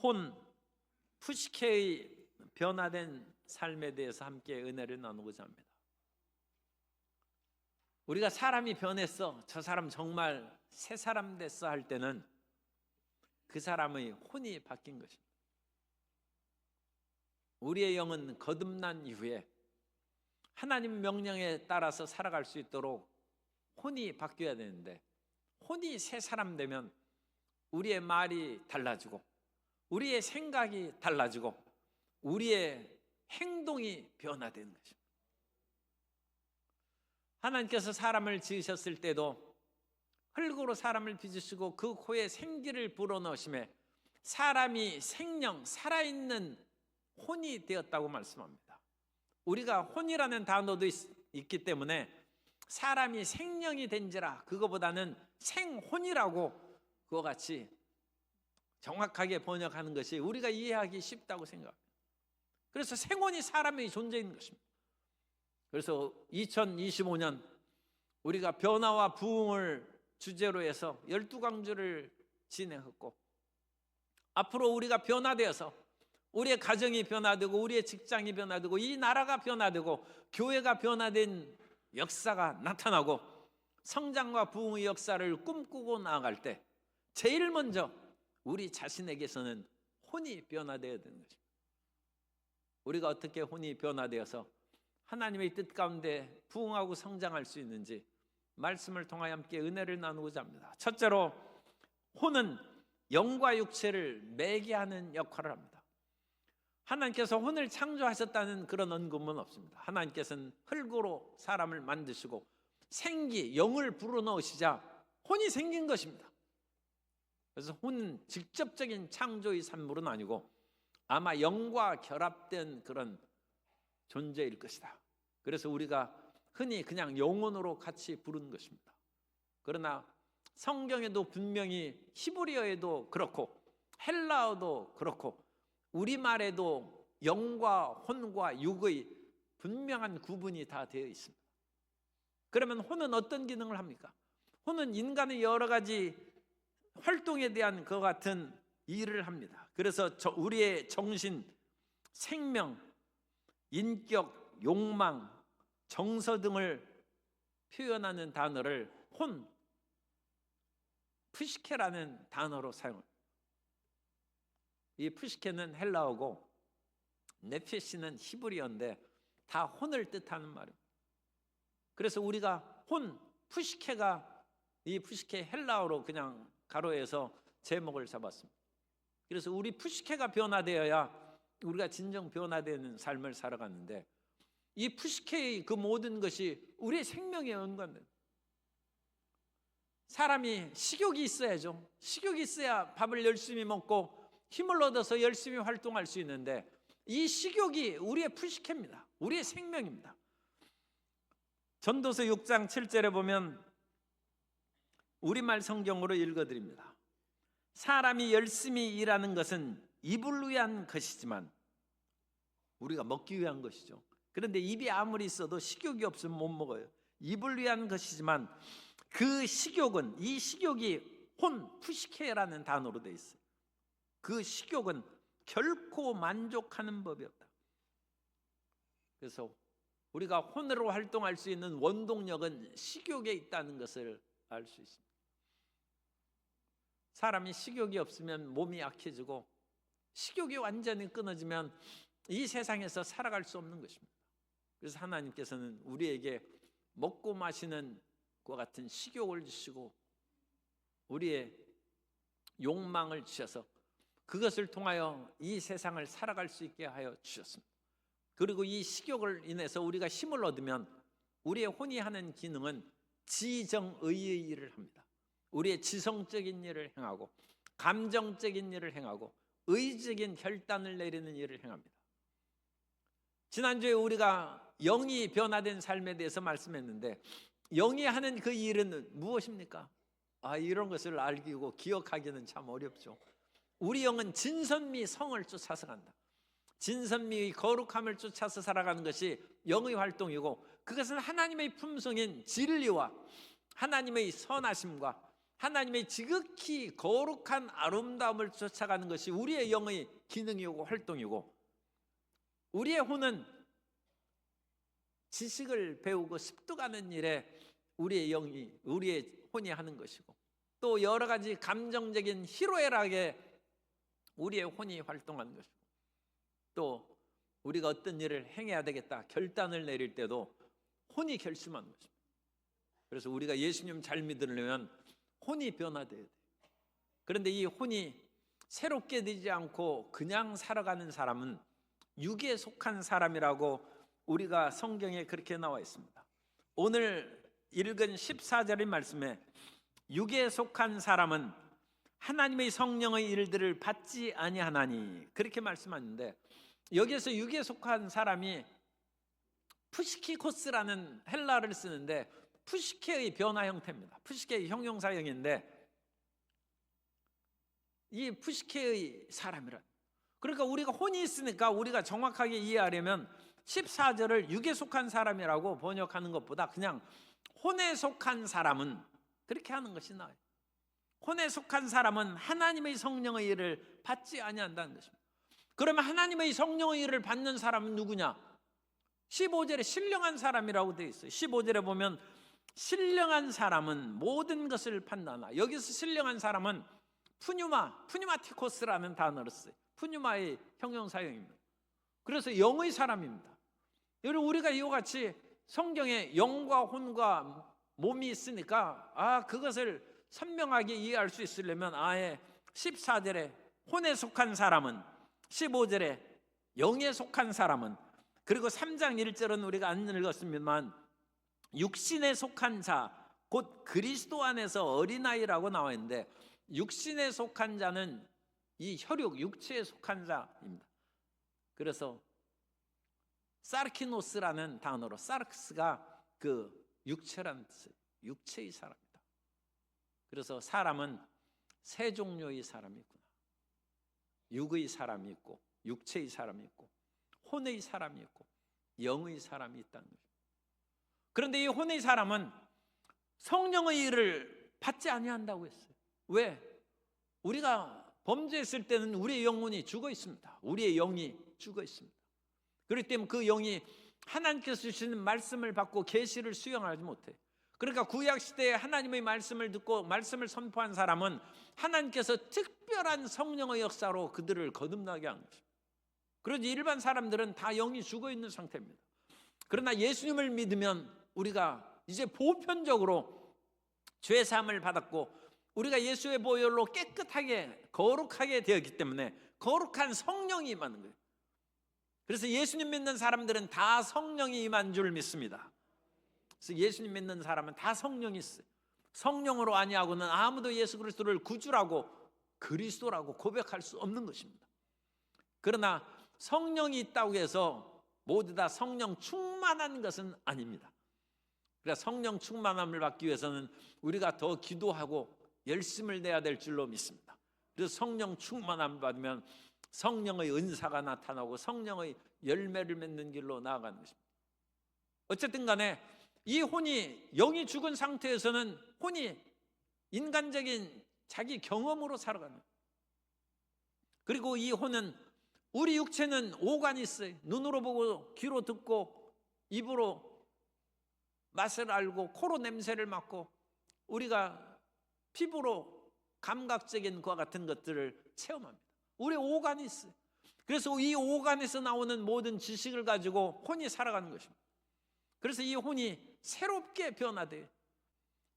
혼 푸시케의 변화된 삶에 대해서 함께 은혜를 나누고자 합니다. 우리가 사람이 변했어, 저 사람 정말 새 사람 됐어 할 때는 그 사람의 혼이 바뀐 것입니다. 우리의 영은 거듭난 이후에 하나님 명령에 따라서 살아갈 수 있도록 혼이 바뀌어야 되는데, 혼이 새 사람 되면 우리의 말이 달라지고 우리의 생각이 달라지고 우리의 행동이 변화되는 것입니다. 하나님께서 사람을 지으셨을 때도 흙으로 사람을 빚으시고 그 코에 생기를 불어넣으심에 사람이 생명, 살아있는 혼이 되었다고 말씀합니다. 우리가 혼이라는 단어도 있기 때문에 사람이 생명이 된지라, 그거보다는 생혼이라고 그와 같이 정확하게 번역하는 것이 우리가 이해하기 쉽다고 생각합니다. 그래서 생혼이 사람의 존재인 것입니다. 그래서 2025년 우리가 변화와 부흥을 주제로 해서 12강주를 진행했고, 앞으로 우리가 변화되어서 우리의 가정이 변화되고 우리의 직장이 변화되고 이 나라가 변화되고 교회가 변화된 역사가 나타나고 성장과 부흥의 역사를 꿈꾸고 나아갈 때 제일 먼저 우리 자신에게서는 혼이 변화되어야 되는 것입니다. 우리가 어떻게 혼이 변화되어서 하나님의 뜻 가운데 부흥하고 성장할 수 있는지 말씀을 통하여 함께 은혜를 나누고자 합니다. 첫째로, 혼은 영과 육체를 매개하는 역할을 합니다. 하나님께서 혼을 창조하셨다는 그런 언급은 없습니다. 하나님께서는 흙으로 사람을 만드시고 생기, 영을 불어넣으시자 혼이 생긴 것입니다. 그래서 혼은 직접적인 창조의 산물은 아니고 아마 영과 결합된 그런 존재일 것이다. 그래서 우리가 흔히 그냥 영혼으로 같이 부르는 것입니다. 그러나 성경에도 분명히 히브리어에도 그렇고 헬라어도 그렇고 우리말에도 영과 혼과 육의 분명한 구분이 다 되어 있습니다. 그러면 혼은 어떤 기능을 합니까? 혼은 인간의 여러 가지 활동에 대한 그 같은 일을 합니다. 그래서 우리의 정신, 생명, 인격, 욕망, 정서 등을 표현하는 단어를 혼, 푸시케라는 단어로 사용합니다. 이 푸시케는 헬라어고 네페시는 히브리어인데 다 혼을 뜻하는 말입니다. 그래서 우리가 혼, 푸시케가 이 푸시케 헬라어로 그냥 가로해서 제목을 잡았습니다. 그래서 우리 푸시케가 변화되어야 우리가 진정 변화되는 삶을 살아가는데, 이 푸시케의 그 모든 것이 우리의 생명에 연관됩니다. 사람이 식욕이 있어야죠. 식욕이 있어야 밥을 열심히 먹고 힘을 얻어서 열심히 활동할 수 있는데, 이 식욕이 우리의 푸시케입니다. 우리의 생명입니다. 전도서 6장 7절에 보면 우리말 성경으로 읽어드립니다. 사람이 열심히 일하는 것은 입을 위한 것이지만, 우리가 먹기 위한 것이죠. 그런데 입이 아무리 있어도 식욕이 없으면 못 먹어요. 입을 위한 것이지만 그 식욕은, 이 식욕이 혼, 푸시케라는 단어로 되어 있어요. 그 식욕은 결코 만족하는 법이 없다. 그래서 우리가 혼으로 활동할 수 있는 원동력은 식욕에 있다는 것을 알 수 있습니다. 사람이 식욕이 없으면 몸이 약해지고 식욕이 완전히 끊어지면 이 세상에서 살아갈 수 없는 것입니다. 그래서 하나님께서는 우리에게 먹고 마시는 것과 같은 식욕을 주시고 우리의 욕망을 주셔서 그것을 통하여 이 세상을 살아갈 수 있게 하여 주셨습니다. 그리고 이 식욕을 인해서 우리가 힘을 얻으면 우리의 혼이 하는 기능은 지정의의 일을 합니다. 우리의 지성적인 일을 행하고 감정적인 일을 행하고 의적인 결단을 내리는 일을 행합니다. 지난주에 우리가 영이 변화된 삶에 대해서 말씀했는데, 영이 하는 그 일은 무엇입니까? 이런 것을 알기고 기억하기는 참 어렵죠. 우리 영은 진선미 성을 쫓아서 간다. 진선미의 거룩함을 쫓아서 살아가는 것이 영의 활동이고, 그것은 하나님의 품성인 진리와 하나님의 선하심과 하나님의 지극히 거룩한 아름다움을 쫓아가는 것이 우리의 영의 기능이고 활동이고, 우리의 혼은 지식을 배우고 습득하는 일에 우리의 혼이 하는 것이고, 또 여러 가지 감정적인 희로애락에 우리의 혼이 활동하는 것이고, 또 우리가 어떤 일을 행해야 되겠다 결단을 내릴 때도 혼이 결심하는 것입니다. 그래서 우리가 예수님 잘 믿으려면 혼이 변화돼야 돼요. 그런데 이 혼이 새롭게 되지 않고 그냥 살아가는 사람은 육에 속한 사람이라고 우리가 성경에 그렇게 나와 있습니다. 오늘 읽은 14절의 말씀에 육에 속한 사람은 하나님의 성령의 일들을 받지 아니하나니 그렇게 말씀하는데, 여기에서 육에 속한 사람이 푸시키코스라는 헬라어를 쓰는데 푸시케의 변화 형태입니다. 푸시케의 형용사형인데 이 푸시케의 사람이란, 그러니까 우리가 혼이 있으니까 우리가 정확하게 이해하려면 14절을 육에 속한 사람이라고 번역하는 것보다 그냥 혼에 속한 사람은 그렇게 하는 것이 나아요. 혼에 속한 사람은 하나님의 성령의 일을 받지 아니한다는 것입니다. 그러면 하나님의 성령의 일을 받는 사람은 누구냐? 15절에 신령한 사람이라고 되어 있어요. 15절에 보면 신령한 사람은 모든 것을 판단하나, 여기서 신령한 사람은 푸뉴마티코스라는 단어를 써요. 푸뉴마의 형용사형입니다. 그래서 영의 사람입니다. 여러분, 우리가 이와 같이 성경에 영과 혼과 몸이 있으니까 그것을 선명하게 이해할 수 있으려면 아예 14절에 혼에 속한 사람은, 15절에 영에 속한 사람은, 그리고 3장 1절은 우리가 안 읽었습니다만 육신에 속한 자, 곧 그리스도 안에서 어린아이라고 나와 있는데, 육신에 속한 자는 이 혈육, 육체에 속한 자입니다. 그래서 사르키노스라는 단어로, 사르크스가 그 육체라는 뜻이에요. 육체의 사람이다. 그래서 사람은 세 종류의 사람이 있구나. 육의 사람이 있고, 육체의 사람이 있고, 혼의 사람이 있고, 영의 사람이 있다는 거죠. 그런데 이 혼의 사람은 성령의 일을 받지 아니한다고 했어요. 왜? 우리가 범죄했을 때는 우리의 영혼이 죽어 있습니다. 우리의 영이 죽어 있습니다. 그렇기 때문에 그 영이 하나님께서 주시는 말씀을 받고 계시를 수용하지 못해요. 그러니까 구약 시대에 하나님의 말씀을 듣고 말씀을 선포한 사람은 하나님께서 특별한 성령의 역사로 그들을 거듭나게 한 것입니다. 그런데 일반 사람들은 다 영이 죽어 있는 상태입니다. 그러나 예수님을 믿으면 우리가 이제 보편적으로 죄 사함을 받았고, 우리가 예수의 보혈로 깨끗하게 거룩하게 되었기 때문에 거룩한 성령이 임하는 거예요. 그래서 예수님 믿는 사람들은 다 성령이 임한 줄 믿습니다. 그래서 예수님 믿는 사람은 다 성령이 있어요. 성령으로 아니하고는 아무도 예수 그리스도를 구주라고, 그리스도라고 고백할 수 없는 것입니다. 그러나 성령이 있다고 해서 모두 다 성령 충만한 것은 아닙니다. 그래서 성령 충만함을 받기 위해서는 우리가 더 기도하고 열심을 내야 될 줄로 믿습니다. 그래서 성령 충만함을 받으면 성령의 은사가 나타나고 성령의 열매를 맺는 길로 나아가는 것입니다. 어쨌든 간에 이 혼이, 영이 죽은 상태에서는 혼이 인간적인 자기 경험으로 살아가는 거예요. 그리고 이 혼은, 우리 육체는 오간이 있어요. 눈으로 보고, 귀로 듣고, 입으로 맛을 알고, 코로 냄새를 맡고, 우리가 피부로 감각적인 것과 같은 것들을 체험합니다. 우리 오간이 있어요. 그래서 이 오간에서 나오는 모든 지식을 가지고 혼이 살아가는 것입니다. 그래서 이 혼이 새롭게 변화돼요.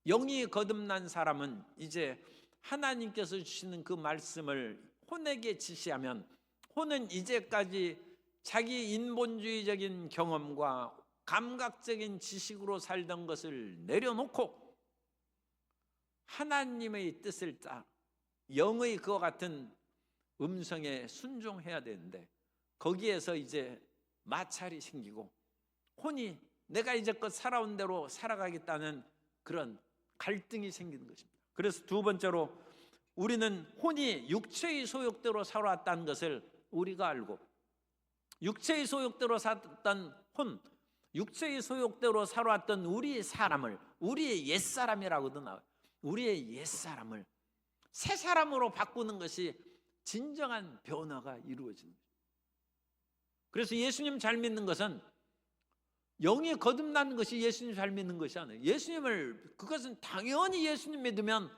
영이 거듭난 사람은 이제 하나님께서 주시는 그 말씀을 혼에게 지시하면, 혼은 이제까지 자기 인본주의적인 경험과 감각적인 지식으로 살던 것을 내려놓고 하나님의 뜻을 따라 영의 그와 같은 음성에 순종해야 되는데, 거기에서 이제 마찰이 생기고 혼이 내가 이제껏 살아온 대로 살아가겠다는 그런 갈등이 생기는 것입니다. 그래서 두 번째로, 우리는 혼이 육체의 소욕대로 살아왔다는 것을 우리가 알고, 육체의 소욕대로 살았던 혼, 육체의 소욕대로 살아왔던 우리의 사람을 우리의 옛사람이라고도 나와요. 우리의 옛사람을 새 사람으로 바꾸는 것이 진정한 변화가 이루어지는 거예요. 그래서 예수님 잘 믿는 것은 영이 거듭나는 것이 예수님 잘 믿는 것이 아니에요. 그것은 당연히 예수님 믿으면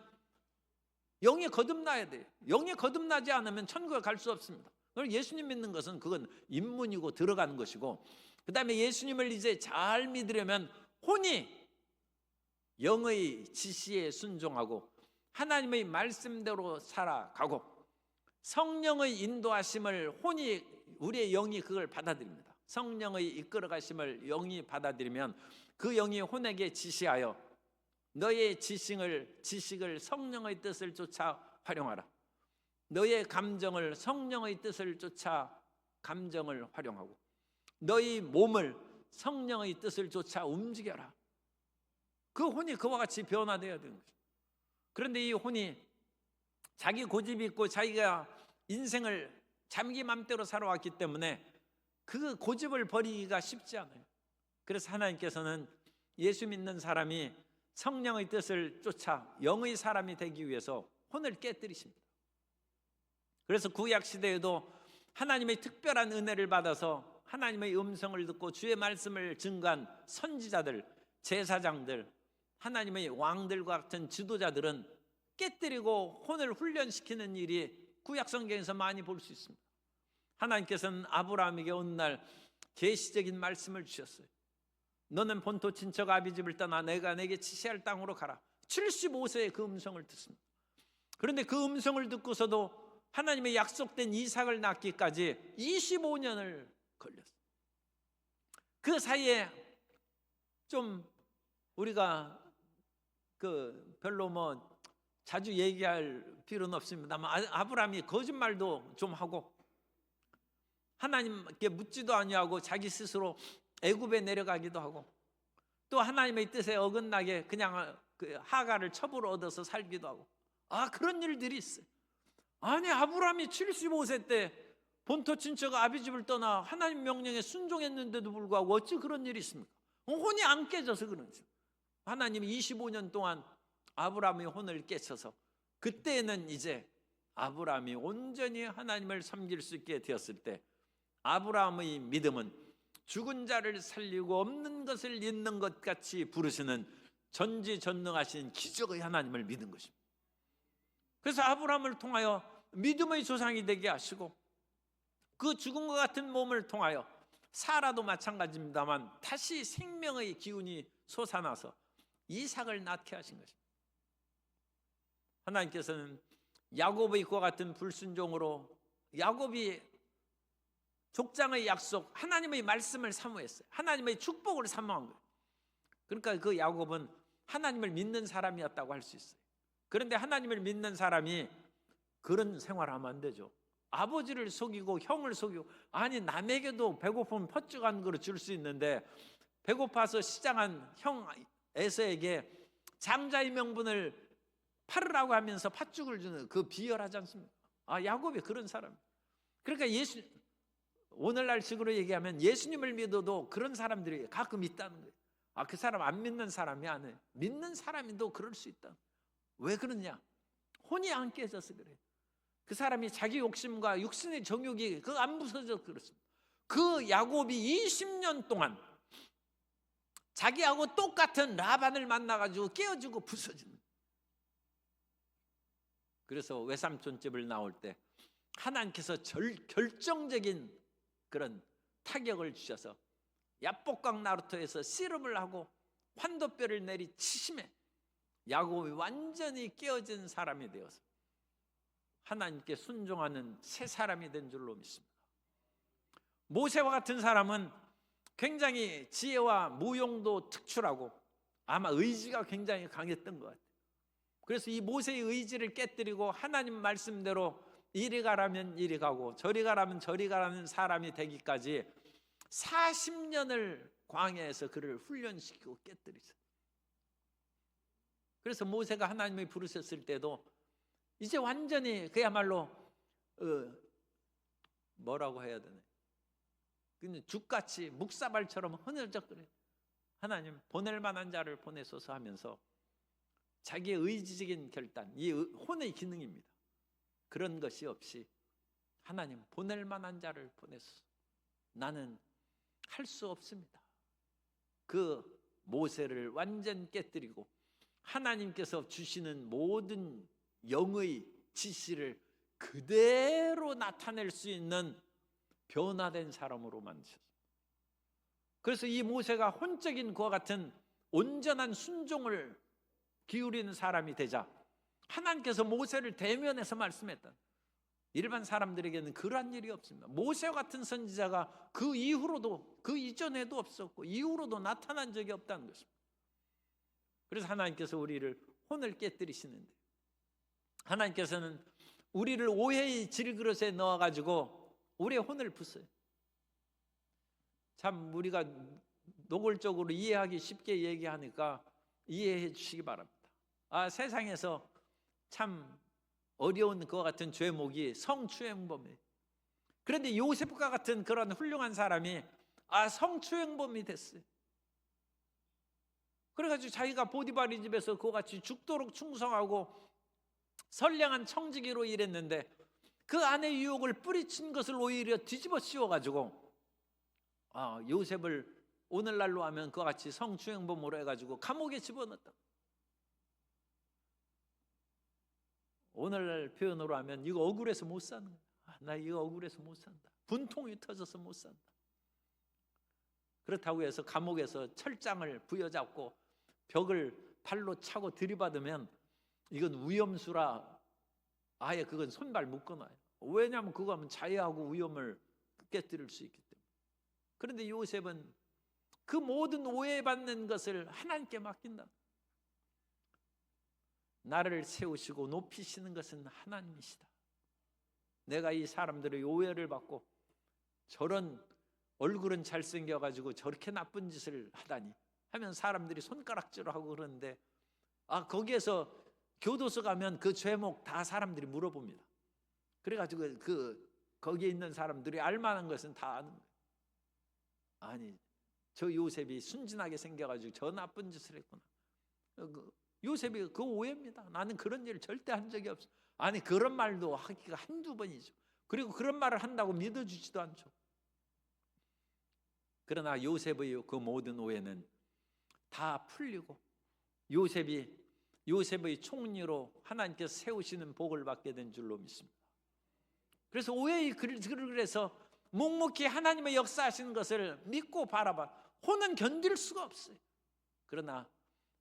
영이 거듭나야 돼요. 영이 거듭나지 않으면 천국에 갈 수 없습니다. 그럼 예수님 믿는 것은 그건 입문이고 들어가는 것이고, 그 다음에 예수님을 이제 잘 믿으려면 혼이 영의 지시에 순종하고 하나님의 말씀대로 살아가고 성령의 인도하심을 우리의 영이 그걸 받아들입니다. 성령의 이끌어가심을 영이 받아들이면 그 영이 혼에게 지시하여 너의 지식을 성령의 뜻을 쫓아 활용하라. 너의 감정을 성령의 뜻을 쫓아 감정을 활용하고 너의 몸을 성령의 뜻을 쫓아 움직여라. 그 혼이 그와 같이 변화되어야 되는 거죠. 그런데 이 혼이 자기 고집이 있고 자기가 인생을 자기 맘대로 살아왔기 때문에 그 고집을 버리기가 쉽지 않아요. 그래서 하나님께서는 예수 믿는 사람이 성령의 뜻을 쫓아 영의 사람이 되기 위해서 혼을 깨뜨리십니다. 그래서 구약 시대에도 하나님의 특별한 은혜를 받아서 하나님의 음성을 듣고 주의 말씀을 증거한 선지자들, 제사장들, 하나님의 왕들과 같은 지도자들은 깨뜨리고 혼을 훈련시키는 일이 구약 성경에서 많이 볼 수 있습니다. 하나님께서는 아브라함에게 어느 날 계시적인 말씀을 주셨어요. 너는 본토 친척 아비집을 떠나 내가 내게 지시할 땅으로 가라. 75세에 그 음성을 듣습니다. 그런데 그 음성을 듣고서도 하나님의 약속된 이삭을 낳기까지 25년을 걸렸어요. 그 사이에 좀 우리가 별로 자주 얘기할 필요는 없습니다만 아브라함이 거짓말도 좀 하고 하나님께 묻지도 아니하고 자기 스스로 애굽에 내려가기도 하고 또 하나님의 뜻에 어긋나게 그냥 하가를 첩으로 얻어서 살기도 하고 그런 일들이 있어요. 아니 아브라함이 75세 때 본토 친척 아비집을 떠나 하나님 명령에 순종했는데도 불구하고 어찌 그런 일이 있습니까? 혼이 안 깨져서 그런지. 하나님이 25년 동안 아브라함의 혼을 깨쳐서 그때는 이제 아브라함이 온전히 하나님을 섬길 수 있게 되었을 때 아브라함의 믿음은 죽은 자를 살리고 없는 것을 있는 것 같이 부르시는 전지전능하신 기적의 하나님을 믿은 것입니다. 그래서 아브라함을 통하여 믿음의 조상이 되게 하시고 그 죽은 것 같은 몸을 통하여 사라도 마찬가지입니다만 다시 생명의 기운이 솟아나서 이삭을 낳게 하신 것입니다. 하나님께서는 야곱의 그와 같은 불순종으로 야곱이 족장의 약속 하나님의 말씀을 사모했어요. 하나님의 축복을 사모한 거예요. 그러니까 그 야곱은 하나님을 믿는 사람이었다고 할 수 있어요. 그런데 하나님을 믿는 사람이 그런 생활하면 안 되죠. 아버지를 속이고 형을 속이고 아니 남에게도 배고프면 팥죽 그릇 줄 수 있는데 배고파서 시장한 형 에서에게 장자의 명분을 팔으라고 하면서 팥죽을 주는 그 비열하지 않습니까? 야곱이 그런 사람. 그러니까 오늘날 식으로 얘기하면 예수님을 믿어도 그런 사람들이 가끔 있다는 거예요. 그 사람 안 믿는 사람이 아니에요. 믿는 사람도 그럴 수 있다. 왜 그러냐? 혼이 안 깨져서 그래요. 그 사람이 자기 욕심과 육신의 정욕이 안 부서져서 그렇습니다. 그 야곱이 20년 동안 자기하고 똑같은 라반을 만나가지고 깨어지고 부서지는. 그래서 외삼촌집을 나올 때 하나님께서 결정적인 그런 타격을 주셔서 야복강 나루터에서 씨름을 하고 환도뼈를 내리치심에 야곱이 완전히 깨어진 사람이 되어서 하나님께 순종하는 새 사람이 된 줄로 믿습니다. 모세와 같은 사람은 굉장히 지혜와 무용도 특출하고 아마 의지가 굉장히 강했던 것 같아요. 그래서 이 모세의 의지를 깨뜨리고 하나님 말씀대로 이리 가라면 이리 가고 저리 가라면 저리 가라는 사람이 되기까지 40년을 광야에서 그를 훈련시키고 깨뜨리죠. 그래서 모세가 하나님이 부르셨을 때도 이제 완전히 그야말로 뭐라고 해야 되나? 근데 죽같이 묵사발처럼 흐느적거려. 하나님 보낼 만한 자를 보내소서 하면서 자기의 의지적인 결단, 이 혼의 기능입니다. 그런 것이 없이 하나님 보낼 만한 자를 보내소서. 나는 할 수 없습니다. 그 모세를 완전 깨뜨리고 하나님께서 주시는 모든 영의 지시를 그대로 나타낼 수 있는 변화된 사람으로 만드셨습니다. 그래서 이 모세가 혼적인 그와 같은 온전한 순종을 기울이는 사람이 되자 하나님께서 모세를 대면해서 말씀했다. 일반 사람들에게는 그러한 일이 없습니다. 모세와 같은 선지자가 그 이후로도, 그 이전에도 없었고 이후로도 나타난 적이 없다는 것입니다. 그래서 하나님께서 우리를 혼을 깨뜨리시는데, 하나님께서는 우리를 오해의 질그릇에 넣어가지고 우리의 혼을 부숴요. 참 우리가 노골적으로 이해하기 쉽게 얘기하니까 이해해 주시기 바랍니다. 세상에서 참 어려운 그와 같은 죄목이 성추행범이에요. 그런데 요셉과 같은 그런 훌륭한 사람이 성추행범이 됐어요. 그래가지고 자기가 보디바리 집에서 그와 같이 죽도록 충성하고 선량한 청지기로 일했는데 그 아내의 유혹을 뿌리친 것을 오히려 뒤집어 씌워가지고 요셉을 오늘날로 하면 그와 같이 성추행범으로 해가지고 감옥에 집어넣었다. 오늘날 표현으로 하면 이거 억울해서 못 사는 거야. 나 이거 억울해서 못 산다. 분통이 터져서 못 산다. 그렇다고 해서 감옥에서 철장을 부여잡고 벽을 발로 차고 들이받으면 이건 위험수라 아예 그건 손발 묶어놔요. 왜냐하면 그거 하면 자해하고 위험을 깨뜨릴 수 있기 때문에. 그런데 요셉은 그 모든 오해받는 것을 하나님께 맡긴다. 나를 세우시고 높이시는 것은 하나님이시다. 내가 이 사람들의 오해를 받고 저런 얼굴은 잘생겨가지고 저렇게 나쁜 짓을 하다니 하면 사람들이 손가락질하고 그러는데 거기에서 교도소 가면 그 죄목 다 사람들이 물어봅니다. 그래가지고 거기에 있는 사람들이 알만한 것은 다 아는 거예요. 아니 저 요셉이 순진하게 생겨가지고 저 나쁜 짓을 했구나. 요셉이 그 오해입니다. 나는 그런 일을 절대 한 적이 없어. 아니 그런 말도 하기가 한두 번이죠. 그리고 그런 말을 한다고 믿어주지도 않죠. 그러나 요셉의 그 모든 오해는 다 풀리고 요셉의 총리로 하나님께서 세우시는 복을 받게 된 줄로 믿습니다. 그래서 오해의 그래서 묵묵히 하나님의 역사하시는 것을 믿고 바라봐. 혼은 견딜 수가 없어요. 그러나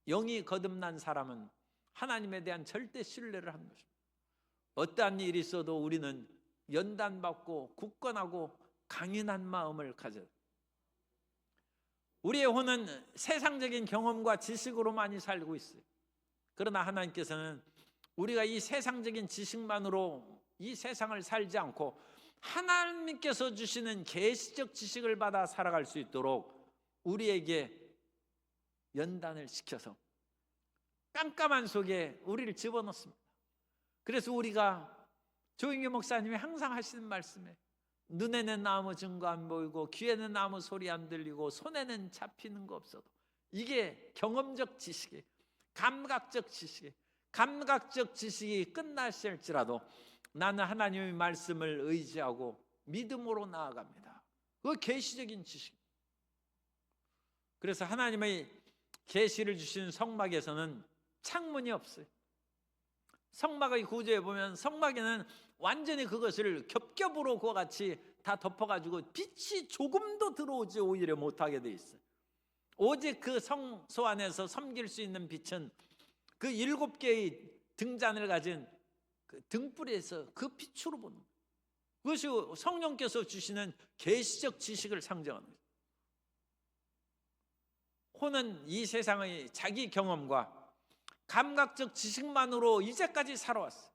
영이 거듭난 사람은 하나님에 대한 절대 신뢰를 하는 것입니다. 어떠한 일이 있어도 우리는 연단받고 굳건하고 강인한 마음을 가져요. 우리의 혼은 세상적인 경험과 지식으로 많이 살고 있어요. 그러나 하나님께서는 우리가 이 세상적인 지식만으로 이 세상을 살지 않고 하나님께서 주시는 계시적 지식을 받아 살아갈 수 있도록 우리에게 연단을 시켜서 깜깜한 속에 우리를 집어넣습니다. 그래서 우리가 조인규 목사님이 항상 하시는 말씀에 눈에는 아무 증거 안 보이고 귀에는 아무 소리 안 들리고 손에는 잡히는 거 없어도 이게 경험적 지식이에요. 감각적 지식이 끝나실지라도 나는 하나님의 말씀을 의지하고 믿음으로 나아갑니다. 그 계시적인 지식. 그래서 하나님의 계시를 주신 성막에서는 창문이 없어요. 성막의 구조에 보면 성막에는 완전히 그것을 겹겹으로 그와 같이 다 덮어가지고 빛이 조금도 들어오지 오히려 못하게 돼 있어요. 오직 그 성소 안에서 섬길 수 있는 빛은 그 7개의 등잔을 가진 그 등불에서 그 빛으로 보는 거예요. 그것이 성령께서 주시는 계시적 지식을 상징하는 거예요. 혼은 이 세상의 자기 경험과 감각적 지식만으로 이제까지 살아왔어요.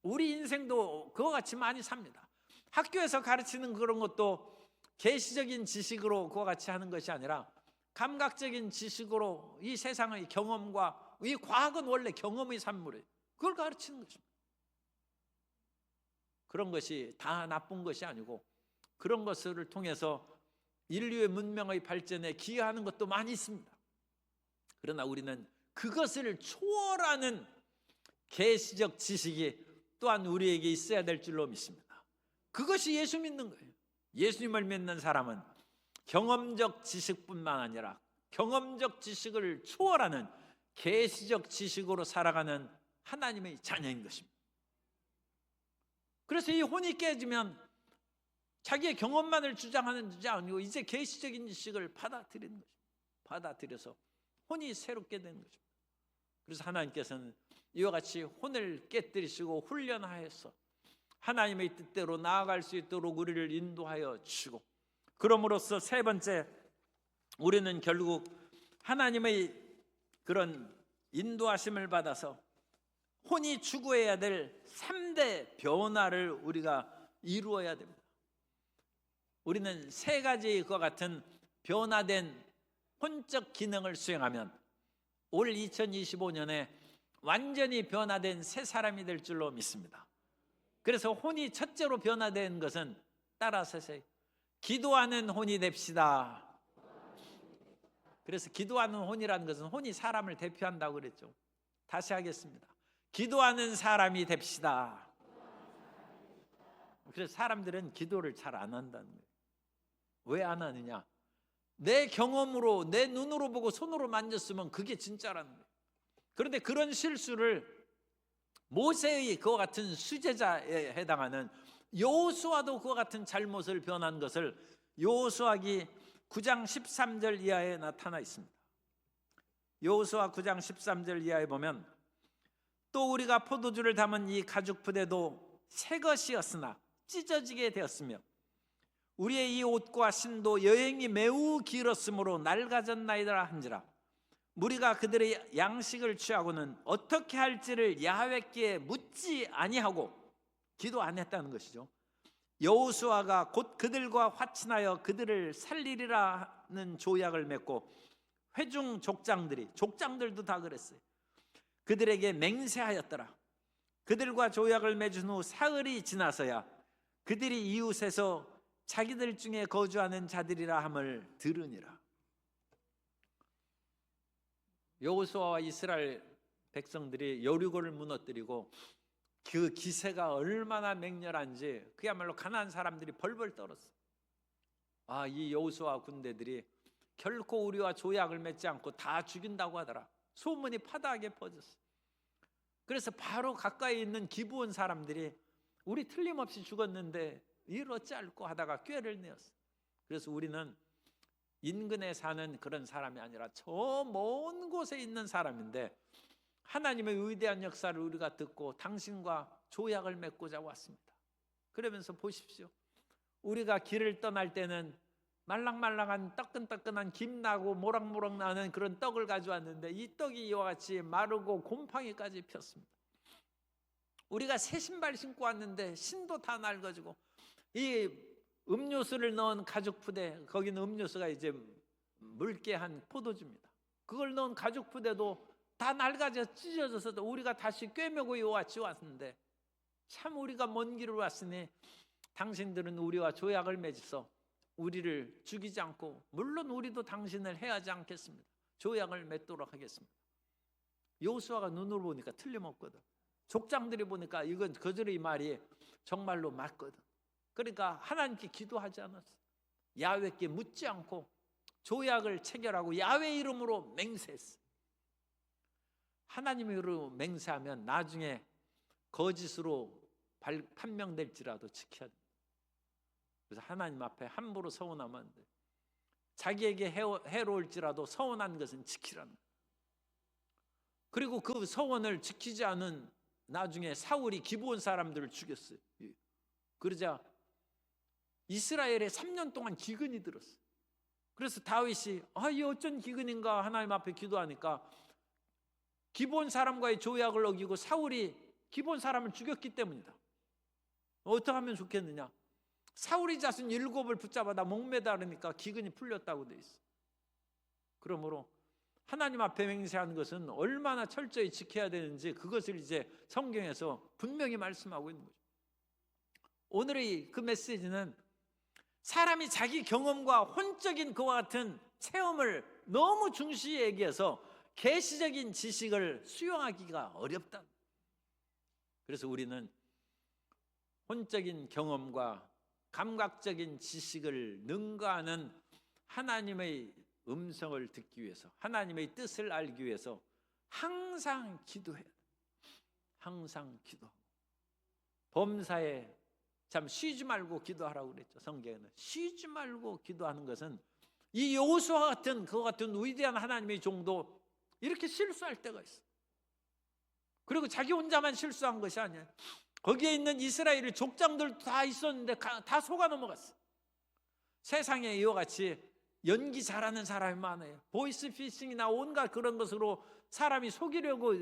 우리 인생도 그와 같이 많이 삽니다. 학교에서 가르치는 그런 것도 계시적인 지식으로 그와 같이 하는 것이 아니라 감각적인 지식으로 이 세상의 경험과 이 과학은 원래 경험의 산물이에요. 그걸 가르치는 것입니다. 그런 것이 다 나쁜 것이 아니고 그런 것을 통해서 인류의 문명의 발전에 기여하는 것도 많이 있습니다. 그러나 우리는 그것을 초월하는 계시적 지식이 또한 우리에게 있어야 될 줄로 믿습니다. 그것이 예수 믿는 거예요. 예수님을 믿는 사람은 경험적 지식뿐만 아니라 경험적 지식을 초월하는 계시적 지식으로 살아가는 하나님의 자녀인 것입니다. 그래서 이 혼이 깨지면 자기의 경험만을 주장하는 자 아니고 이제 계시적인 지식을 받아들이는 것입니다. 받아들여서 혼이 새롭게 되는 것입니다. 그래서 하나님께서는 이와 같이 혼을 깨뜨리시고 훈련하여서 하나님의 뜻대로 나아갈 수 있도록 우리를 인도하여 주시고, 그럼으로써 세 번째, 우리는 결국 하나님의 그런 인도하심을 받아서 혼이 추구해야 될 3대 변화를 우리가 이루어야 됩니다. 우리는 세 가지의 그와 같은 변화된 혼적 기능을 수행하면 올 2025년에 완전히 변화된 새 사람이 될 줄로 믿습니다. 그래서 혼이 첫째로 변화된 것은 따라서 기도하는 혼이 됩시다. 그래서 기도하는 혼이라는 것은 혼이 사람을 대표한다고 그랬죠. 다시 하겠습니다. 기도하는 사람이 됩시다. 그래서 사람들은 기도를 잘 안 한다는 거예요. 왜 안 하느냐? 내 경험으로, 내 눈으로 보고 손으로 만졌으면 그게 진짜라는 거예요. 그런데 그런 실수를 모세의 그와 같은 수제자에 해당하는 여호수아도 그와 같은 잘못을 변한 것을 여호수아기 9장 13절 이하에 나타나 있습니다. 여호수아 9장 13절 이하에 보면, 또 우리가 포도주를 담은 이 가죽 부대도 새 것이었으나 찢어지게 되었으며 우리의 이 옷과 신도 여행이 매우 길었으므로 낡아졌나이다 한지라. 우리가 그들의 양식을 취하고는 어떻게 할지를 야훼께 묻지 아니하고, 기도 안 했다는 것이죠. 여호수아가 곧 그들과 화친하여 그들을 살리리라는 조약을 맺고, 회중 족장들도 다 그랬어요. 그들에게 맹세하였더라. 그들과 조약을 맺은 후 사흘이 지나서야 그들이 이웃에서 자기들 중에 거주하는 자들이라 함을 들으니라. 여호수아와 이스라엘 백성들이 여리고를 무너뜨리고 그 기세가 얼마나 맹렬한지 그야말로 가난한 사람들이 벌벌 떨었어요. 이 여호수아 군대들이 결코 우리와 조약을 맺지 않고 다 죽인다고 하더라. 소문이 파다하게 퍼졌어요. 그래서 바로 가까이 있는 기브온 사람들이 우리 틀림없이 죽었는데 일 어찌 알고 하다가 꾀를 내었어요. 그래서 우리는 인근에 사는 그런 사람이 아니라 저 먼 곳에 있는 사람인데 하나님의 위대한 역사를 우리가 듣고 당신과 조약을 맺고자 왔습니다. 그러면서 보십시오. 우리가 길을 떠날 때는 말랑말랑한 따끈따끈한 김나고 모락모락 나는 그런 떡을 가져왔는데 이 떡이 이와 같이 마르고 곰팡이까지 폈습니다. 우리가 새 신발 신고 왔는데 신도 다 낡아지고, 이 음료수를 넣은 가죽 푸대, 거기는 음료수가 이제 묽게 한 포도주입니다. 그걸 넣은 가죽 푸대도 다 낡아져 찢어져서 우리가 다시 꿰매고 이와 같이 왔는데, 참 우리가 먼 길을 왔으니 당신들은 우리와 조약을 맺어서 우리를 죽이지 않고, 물론 우리도 당신을 해하지 않겠습니다. 조약을 맺도록 하겠습니다. 여호수아가 눈으로 보니까 틀림없거든. 족장들이 보니까 이건 그들의 말이 정말로 맞거든. 그러니까 하나님께 기도하지 않았어. 야훼께 묻지 않고 조약을 체결하고 야훼 이름으로 맹세했어. 하나님의 이름으로 맹세하면 나중에 거짓으로 판명될지라도 지켜야 돼. 그래서 하나님 앞에 함부로 서운하면 안 돼. 자기에게 해로울지라도 서운한 것은 지키라는 거야. 그리고 그 서원을 지키지 않은 나중에 사울이 기브온 사람들을 죽였어요. 그러자 이스라엘에 3년 동안 기근이 들었어요. 그래서 다윗이 이 어쩐 기근인가 하나님 앞에 기도하니까 기브온 사람과의 조약을 어기고 사울이 기브온 사람을 죽였기 때문이다. 어떻게 하면 좋겠느냐? 사울이 자손 7을 붙잡아다 목매다르니까 기근이 풀렸다고 돼 있어. 그러므로 하나님 앞에 맹세하는 것은 얼마나 철저히 지켜야 되는지 그것을 이제 성경에서 분명히 말씀하고 있는 거죠. 오늘의 그 메시지는 사람이 자기 경험과 혼적인 그와 같은 체험을 너무 중시히 얘기해서 계시적인 지식을 수용하기가 어렵다. 그래서 우리는 혼적인 경험과 감각적인 지식을 능가하는 하나님의 음성을 듣기 위해서, 하나님의 뜻을 알기 위해서 항상 기도해야 돼. 항상 기도하고, 범사에 참 쉬지 말고 기도하라고 그랬죠. 성경에는 쉬지 말고 기도하는 것은, 이 여호수아 같은 그와 같은 위대한 하나님의 종도 이렇게 실수할 때가 있어. 그리고 자기 혼자만 실수한 것이 아니에요. 거기에 있는 이스라엘의 족장들도 다 있었는데 다 속아 넘어갔어. 세상에 이와 같이 연기 잘하는 사람이 많아요. 보이스 피싱이나 온갖 그런 것으로 사람이 속이려고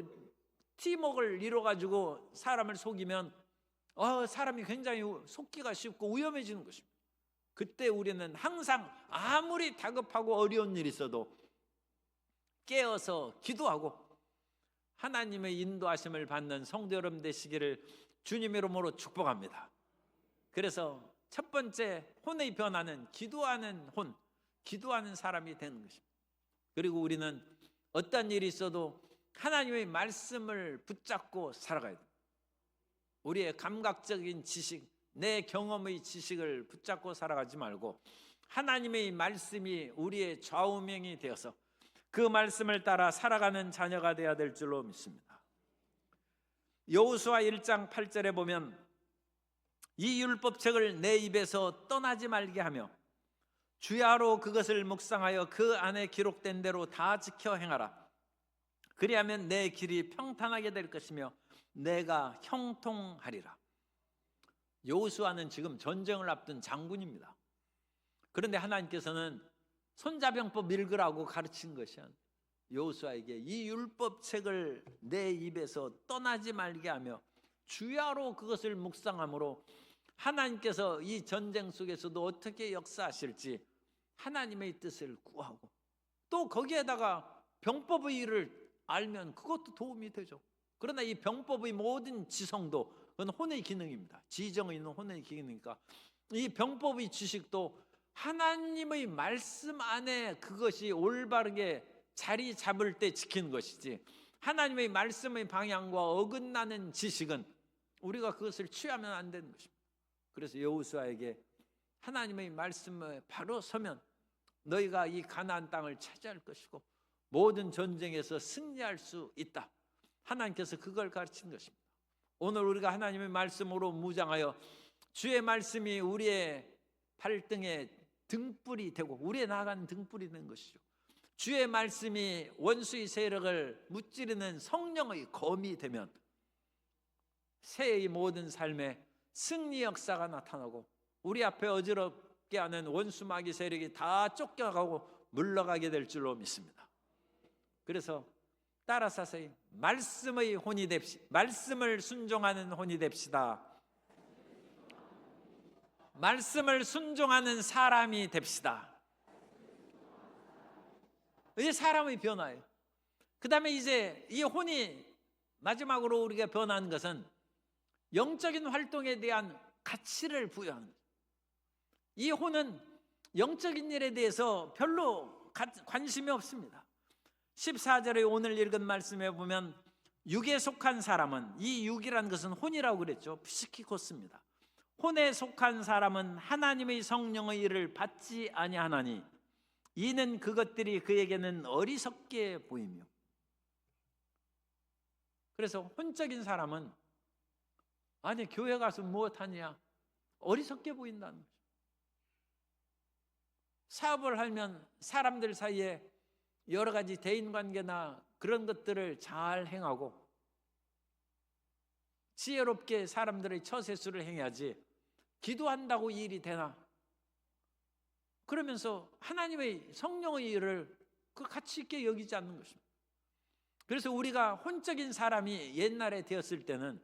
팀워크를 이뤄가지고 사람을 속이면 사람이 굉장히 속기가 쉽고 위험해지는 것입니다. 그때 우리는 항상 아무리 다급하고 어려운 일이 있어도 깨어서 기도하고 하나님의 인도하심을 받는 성도 여러분 되시기를 주님의 이름으로 축복합니다. 그래서 첫 번째 혼의 변화는 기도하는 혼, 기도하는 사람이 되는 것입니다. 그리고 우리는 어떤 일이 있어도 하나님의 말씀을 붙잡고 살아가야 됩니다. 우리의 감각적인 지식, 내 경험의 지식을 붙잡고 살아가지 말고 하나님의 말씀이 우리의 좌우명이 되어서 그 말씀을 따라 살아가는 자녀가 되어야 될 줄로 믿습니다. 여호수아 1장 8절에 보면 이 율법책을 내 입에서 떠나지 말게 하며 주야로 그것을 묵상하여 그 안에 기록된 대로 다 지켜 행하라. 그리하면 내 길이 평탄하게 될 것이며 내가 형통하리라. 여호수아는 지금 전쟁을 앞둔 장군입니다. 그런데 하나님께서는 손자병법 읽으라고 가르친 것이 아니에요. 여호수아에게 이 율법책을 내 입에서 떠나지 말게 하며 주야로 그것을 묵상함으로 하나님께서 이 전쟁 속에서도 어떻게 역사하실지 하나님의 뜻을 구하고, 또 거기에다가 병법의 일을 알면 그것도 도움이 되죠. 그러나 이 병법의 모든 지성도 그건 혼의 기능입니다. 지정에 있는 혼의 기능이니까 이 병법의 지식도 하나님의 말씀 안에 그것이 올바르게 자리 잡을 때 지키는 것이지, 하나님의 말씀의 방향과 어긋나는 지식은 우리가 그것을 취하면 안 되는 것입니다. 그래서 여호수아에게 하나님의 말씀에 바로 서면 너희가 이 가나안 땅을 차지할 것이고 모든 전쟁에서 승리할 수 있다. 하나님께서 그걸 가르친 것입니다. 오늘 우리가 하나님의 말씀으로 무장하여 주의 말씀이 우리의 발등에 등불이 되고 우리의 나아가는 등불이 되는 것이죠. 주의 말씀이 원수의 세력을 무찌르는 성령의 검이 되면 새의 모든 삶에 승리 역사가 나타나고 우리 앞에 어지럽게 하는 원수 마귀 세력이 다 쫓겨가고 물러가게 될 줄로 믿습니다. 그래서 따라서서 말씀의 혼이 됩시다. 말씀을 순종하는 혼이 됩시다. 말씀을 순종하는 사람이 됩시다. 이게 사람의 변화예요. 그 다음에 이제 이 혼이 마지막으로 우리가 변하는 것은 영적인 활동에 대한 가치를 부여하는 거예요. 이 혼은 영적인 일에 대해서 별로 관심이 없습니다. 14절에 오늘 읽은 말씀에 보면 육에 속한 사람은, 이 육이라는 것은 혼이라고 그랬죠. 피시키코스입니다. 혼에 속한 사람은 하나님의 성령의 일을 받지 아니하나니 이는 그것들이 그에게는 어리석게 보이며. 그래서 혼적인 사람은 아니 교회 가서 무엇하냐 어리석게 보인다는 거죠. 사업을 하면 사람들 사이에 여러 가지 대인관계나 그런 것들을 잘 행하고 지혜롭게 사람들의 처세술을 행해야지 기도한다고 이 일이 되나? 그러면서 하나님의 성령의 일을 그 가치 있게 여기지 않는 것입니다. 그래서 우리가 혼적인 사람이 옛날에 되었을 때는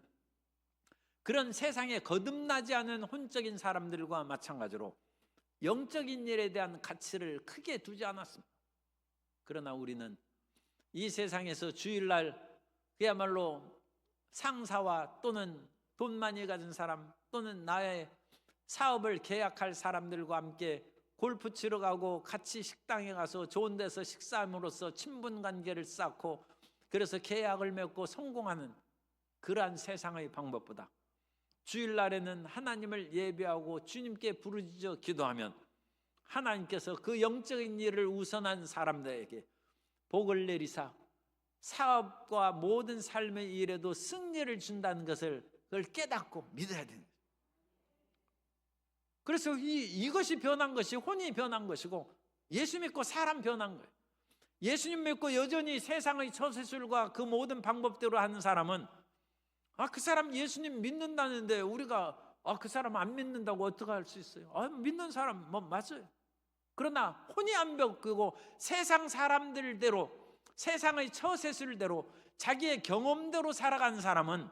그런 세상에 거듭나지 않은 혼적인 사람들과 마찬가지로 영적인 일에 대한 가치를 크게 두지 않았습니다. 그러나 우리는 이 세상에서 주일날 그야말로 상사와 또는 돈 많이 가진 사람 또는 나의 사업을 계약할 사람들과 함께 골프 치러 가고 같이 식당에 가서 좋은 데서 식사함으로써 친분 관계를 쌓고 그래서 계약을 맺고 성공하는 그러한 세상의 방법보다 주일날에는 하나님을 예배하고 주님께 부르짖어 기도하면 하나님께서 그 영적인 일을 우선한 사람들에게 복을 내리사 사업과 모든 삶의 일에도 승리를 준다는 것을 그걸 깨닫고 믿어야 됩니다. 그래서 이것이 변한 것이 혼이 변한 것이고 예수 믿고 사람 변한 거예요. 예수님 믿고 여전히 세상의 처세술과 그 모든 방법대로 하는 사람은 그 사람 예수님 믿는다는데 우리가 그 사람 안 믿는다고 어떻게 할 수 있어요? 믿는 사람 맞아요. 그러나 혼이 안 바뀌고 세상 사람들대로 세상의 처세술대로 자기의 경험대로 살아가는 사람은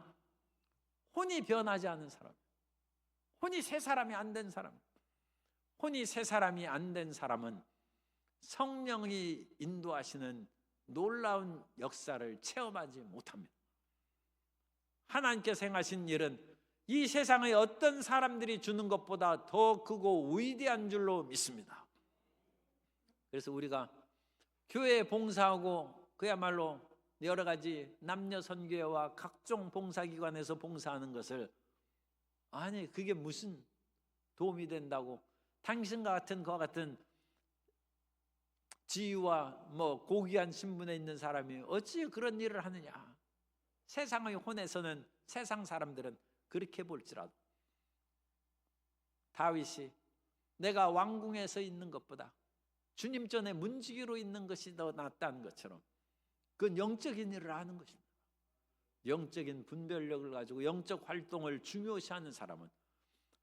혼이 변하지 않은 사람, 혼이 새 사람이 안 된 사람, 혼이 새 사람이 안 된 사람은 성령이 인도하시는 놀라운 역사를 체험하지 못합니다. 하나님께서 행하신 일은 이 세상의 어떤 사람들이 주는 것보다 더 크고 위대한 줄로 믿습니다. 그래서 우리가 교회에 봉사하고 그야말로 여러 가지 남녀 선교회와 각종 봉사기관에서 봉사하는 것을 그게 무슨 도움이 된다고 당신과 같은 그와 같은 지위와 고귀한 신분에 있는 사람이 어찌 그런 일을 하느냐. 세상의 혼에서는 세상 사람들은 그렇게 볼지라도 다윗이 내가 왕궁에서 있는 것보다 주님 전에 문지기로 있는 것이 더 낫다는 것처럼 그건 영적인 일을 하는 것입니다. 영적인 분별력을 가지고 영적 활동을 중요시하는 사람은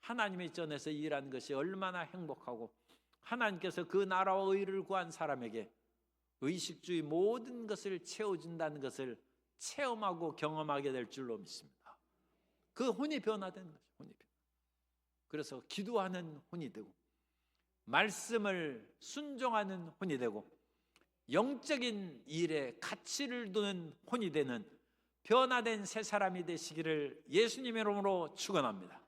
하나님의 전에서 일하는 것이 얼마나 행복하고 하나님께서 그 나라와 의를 구한 사람에게 의식주의 모든 것을 채워준다는 것을 체험하고 경험하게 될 줄로 믿습니다. 그 혼이 변화되는 거죠. 혼이 변화. 그래서 기도하는 혼이 되고 말씀을 순종하는 혼이 되고 영적인 일에 가치를 두는 혼이 되는 변화된 새 사람이 되시기를 예수님의 이름으로 축원합니다.